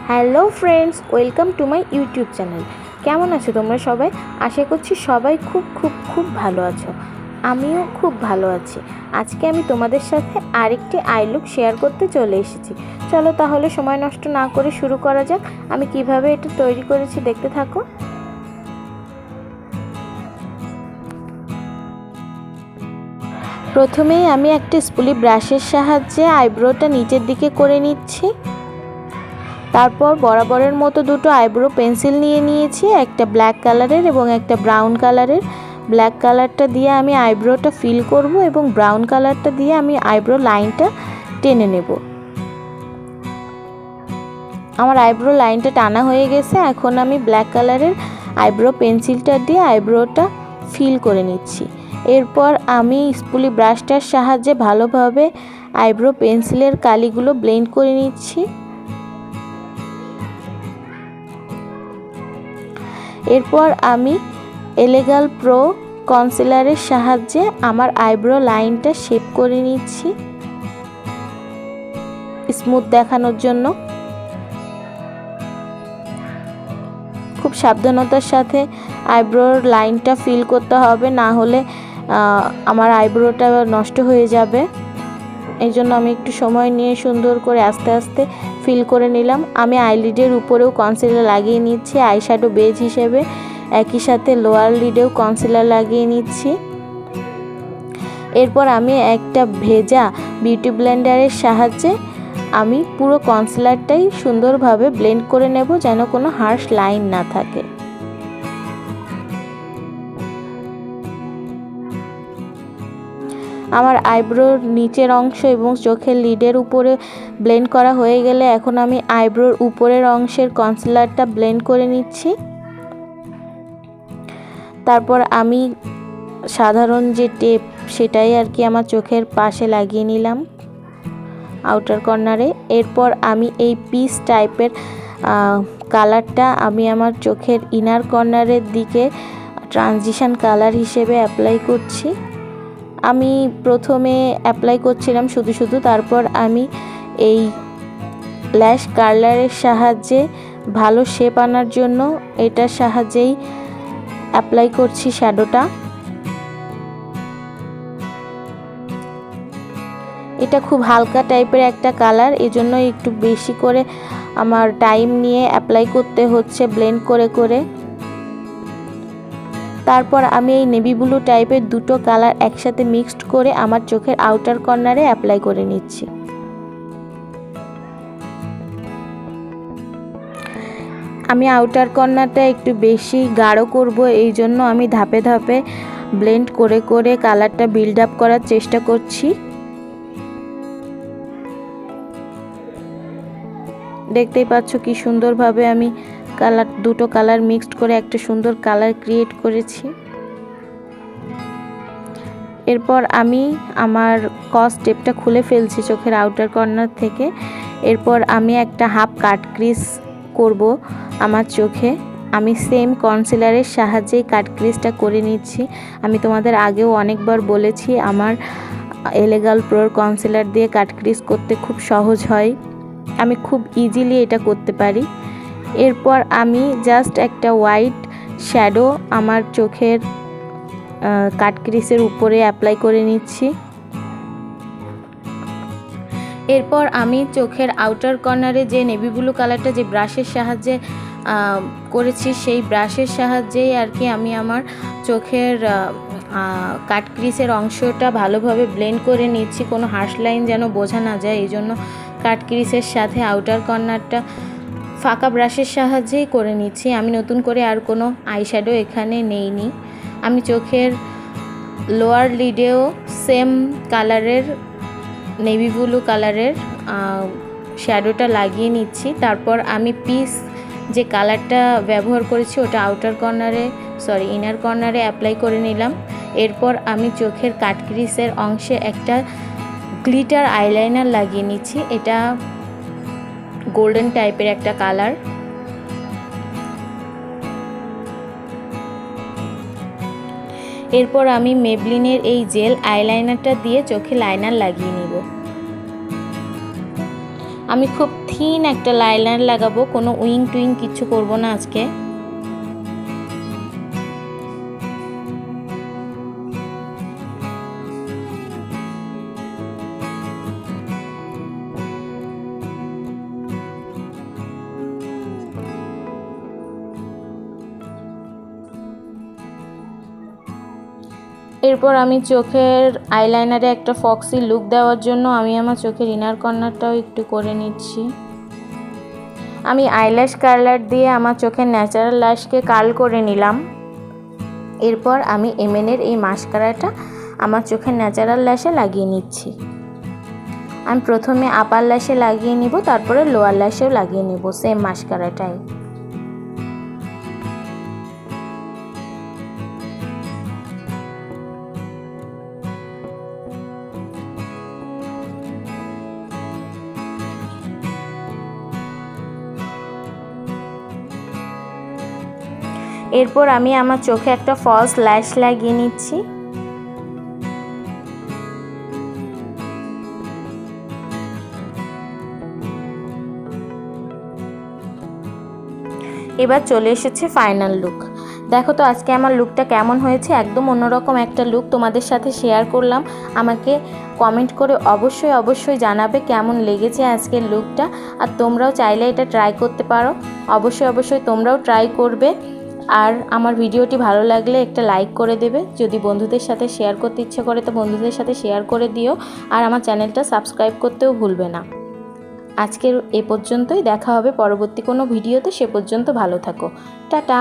Hello friends, welcome to my YouTube channel. কেমন আছো তোমরা সবাই? আশা করছি সবাই খুব খুব খুব ভালো আছো। আমিও খুব ভালো আছি। আজকে আমি তোমাদের সাথে আরেকটি আই লুক শেয়ার করতে চলে এসেছি। চলো তাহলে সময় নষ্ট না করে শুরু করা যাক। আমি কিভাবে এটা তৈরি করেছি দেখতে থাকো। প্রথমেই আমি একটা স্পুলি ব্রাশের সাহায্যে আইব্রোটা নিচের দিকে করে নিচ্ছি। তারপর বরাবরের মতো দুটো আইব্রো পেন্সিল নিয়ে নিয়েছি, একটা ব্ল্যাক কালারের এবং একটা ব্রাউন কালারের। ব্ল্যাক কালারটা দিয়ে আমি আইব্রোটা ফিল করব এবং ব্রাউন কালারটা দিয়ে আমি আইব্রো লাইনটা টেনে নেব। আমার আইব্রো লাইনটা টানা হয়ে গেছে। এখন আমি ব্ল্যাক কালারের আইব্রো পেন্সিলটা দিয়ে আইব্রোটা ফিল করে নিচ্ছি। এরপর আমি স্পুলি ব্রাশটার সাহায্যে ভালোভাবে আইব্রো পেন্সিলের কালিগুলো ব্লেন্ড করে নিচ্ছি। এরপর আমি এলেগাল প্রো কনসিলারের সাহায্যে আমার আইব্রো লাইনটা শেপ করে নিচ্ছি স্মুথ দেখানোর জন্য। খুব সাবধানতার সাথে আইব্রোর লাইনটা ফিল করতে হবে, না হলে আমার আইব্রোটা নষ্ট হয়ে যাবে। এই জন্য আমি একটু সময় নিয়ে সুন্দর করে আস্তে আস্তে ফিল করে নিলাম। আমি আইলিডের উপরেও কনসিলার লাগিয়ে নিচ্ছি আইশ্যাডো বেজ হিসেবে, একই সাথে লোয়ার লিডেও কনসিলার লাগিয়ে নিচ্ছি। এরপর আমি একটা ভেজা বিউটি ব্লেন্ডারের সাহায্যে আমি পুরো কনসিলারটাই সুন্দরভাবে ব্লেন্ড করে নেব, যেন কোনো হার্শ লাইন না থাকে। আমার আইব্রোর নিচের অংশ এবং চোখের লিডের উপরে ব্লেন্ড করা হয়ে গেলে এখন আমি আইব্রোর উপরের অংশের কনসিলারটা ব্লেন্ড করে নিচ্ছি। তারপর আমি সাধারণ যে টেপ সেটাই আর কি আমার চোখের পাশে লাগিয়ে নিলাম আউটার কর্নারে। এরপর আমি এই পিস টাইপের কালারটা আমি আমার চোখের ইনার কর্নারের দিকে ট্রানজিশন কালার হিসেবে অ্যাপ্লাই করছি। আমি প্রথমে অ্যাপ্লাই করছিলাম শুধু শুধু, তারপর আমি এই ল্যাশ কার্লারের সাহায্যে ভালো শেপ আনার জন্য এটার সাহায্যেই অ্যাপ্লাই করছি শ্যাডোটা। এটা খুব হালকা টাইপের একটা কালার, এজন্য একটু বেশি করে আমার টাইম নিয়ে অ্যাপ্লাই করতে হচ্ছে ব্লেন্ড করে করে। তারপর আমি এই নেভি ব্লু টাইপের দুটো কালার একসাথে মিক্সড করে আমার চোখের আউটার কর্নারে অ্যাপ্লাই করে নিচ্ছি। আমি আউটার কর্নারটা একটু বেশি গাঢ় করব, এই জন্য আমি ধাপে ধাপে ব্লেন্ড করে করে কালারটা বিল্ড আপ করার চেষ্টা করছি। দেখতেই পাচ্ছ কি সুন্দরভাবে আমি দুটো কালার মিক্সড করে একটা সুন্দর কালার ক্রিয়েট করেছি। এরপর আমি আমার কস টেপটা খুলে ফেলছি চোখের আউটার কর্নার থেকে। এরপর আমি একটা হাফ কাট ক্রিজ করব আমার চোখে। আমি সেম কনসিলারের সাহায্যেই কাট ক্রিজটা করে নিচ্ছি। আমি তোমাদের আগেও অনেকবার বলেছি আমার এলেগাল প্রোর কনসিলার দিয়ে কাট ক্রিজ করতে খুব সহজ হয়, আমি খুব ইজিলি এটা করতে পারি। এরপর আমি জাস্ট একটা হোয়াইট শ্যাডো আমার চোখের কাট ক্রিজের উপরে অ্যাপ্লাই করে নিচ্ছি। এরপর আমি চোখের আউটার কর্নারে যে নেভি ব্লু কালারটা যে ব্রাশের সাহায্যে করেছি সেই ব্রাশের সাহায্যেই আর কি আমি আমার চোখের কাট ক্রিজের অংশটা ভালোভাবে ব্লেন্ড করে নিচ্ছি, কোনো হার্শ লাইন যেন বোঝা না যায়। এই জন্য কাট ক্রিজের সাথে আউটার কর্নারটা ফাঁকা ব্রাশের সাহায্যেই করে নিচ্ছি। আমি নতুন করে আর কোনো আইশ্যাডো এখানে নেইনি। আমি চোখের লোয়ার লিডেও সেম কালারের নেভি ব্লু কালারের শ্যাডোটা লাগিয়ে নিচ্ছি। তারপর আমি পিস যে কালারটা ব্যবহার করেছি ওটা ইনার কর্নারে অ্যাপ্লাই করে নিলাম। এরপর আমি চোখের কাট ক্রিজের অংশে একটা গ্লিটার আইলাইনার লাগিয়ে নিচ্ছি। এটা গোল্ডেন টাইপের একটা কালার। এরপর আমি মেবলিনের এই জেল আইলাইনারটা দিয়ে চোখে লাইনার লাগিয়ে নিব। আমি খুব থিন একটা লাইনার লাগাবো, কোনো উইং টুইং কিছু করব না আজকে। এরপর আমি চোখের আইলাইনারে একটা ফক্সি লুক দেওয়ার জন্য আমি আমার চোখের ইনার কর্নারটাও একটু করে নিচ্ছি। আমি আইল্যাশ কার্লার দিয়ে আমার চোখের ন্যাচারাল ল্যাশকে কার্ল করে নিলাম। এরপর আমি এমএনের এই মাস্কারাটা আমার চোখের ন্যাচারাল ল্যাশে লাগিয়ে নিচ্ছি। আমি প্রথমে আপার ল্যাশে লাগিয়ে নিব, তারপরে লোয়ার ল্যাশেও লাগিয়ে নিব সেম মাস্কারাটাই। এরপর আমি আমার চোখে একটা ফলস ল্যাশ লাগিয়ে নিচ্ছি। এবার চলে এসেছে ফাইনাল লুক। দেখো তো আজকে আমার লুকটা কেমন হয়েছে, একদম অন্যরকম একটা লুক তোমাদের সাথে শেয়ার করলাম। আমাকে কমেন্ট করে অবশ্যই জানাবে কেমন লেগেছে আজকের লুকটা। আর তোমরাও চাইলে এটা ট্রাই করতে পারো, অবশ্যই তোমরাও ট্রাই করবে। আর আমার ভিডিওটি ভালো লাগলে একটা লাইক করে দেবে, যদি বন্ধুদের সাথে শেয়ার করতে ইচ্ছে করে তো বন্ধুদের সাথে শেয়ার করে দিও। আর আমার চ্যানেলটা সাবস্ক্রাইব করতেও ভুলবে না। আজকের এ পর্যন্তই, দেখা হবে পরবর্তী কোনো ভিডিওতে। সে পর্যন্ত ভালো থাকো, টাটা।